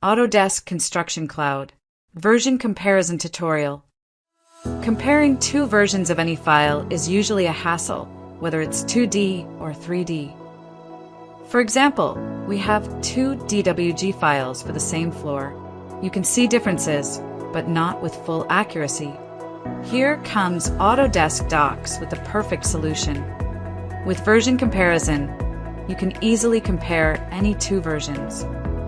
Autodesk Construction Cloud. Version Comparison Tutorial. Comparing two versions of any file is usually a hassle, whether it's 2D or 3D. For example, we have two DWG files for the same floor. You can see differences, but not with full accuracy. Here comes Autodesk Docs with the perfect solution. With version comparison, you can easily compare any two versions.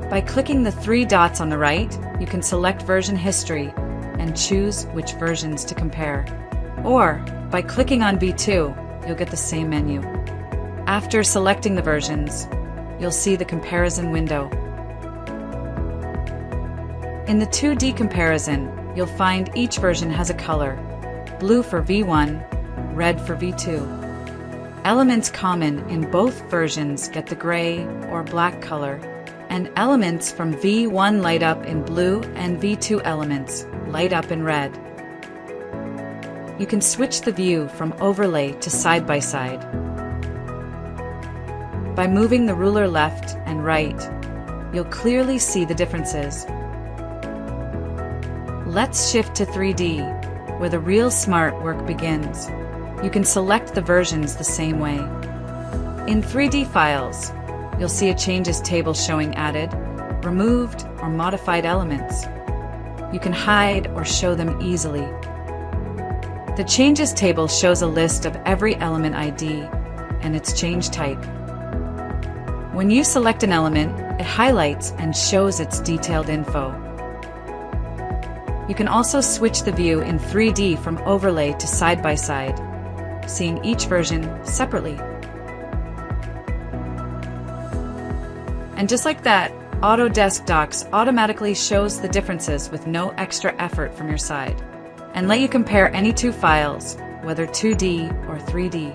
By clicking the three dots on the right, you can select version history and choose which versions to compare. Or, by clicking on V2, you'll get the same menu. After selecting the versions, you'll see the comparison window. In the 2D comparison, you'll find each version has a color: blue for V1, red for V2. Elements common in both versions get the gray or black color, and elements from V1 light up in blue and V2 elements light up in red. You can switch the view from overlay to side-by-side. By moving the ruler left and right, you'll clearly see the differences. Let's shift to 3D, where the real smart work begins. You can select the versions the same way. In 3D files, you'll see a changes table showing added, removed, or modified elements. You can hide or show them easily. The changes table shows a list of every element ID and its change type. When you select an element, it highlights and shows its detailed info. You can also switch the view in 3D from overlay to side-by-side, seeing each version separately. And just like that, Autodesk Docs automatically shows the differences with no extra effort from your side, and let you compare any two files, whether 2D or 3D.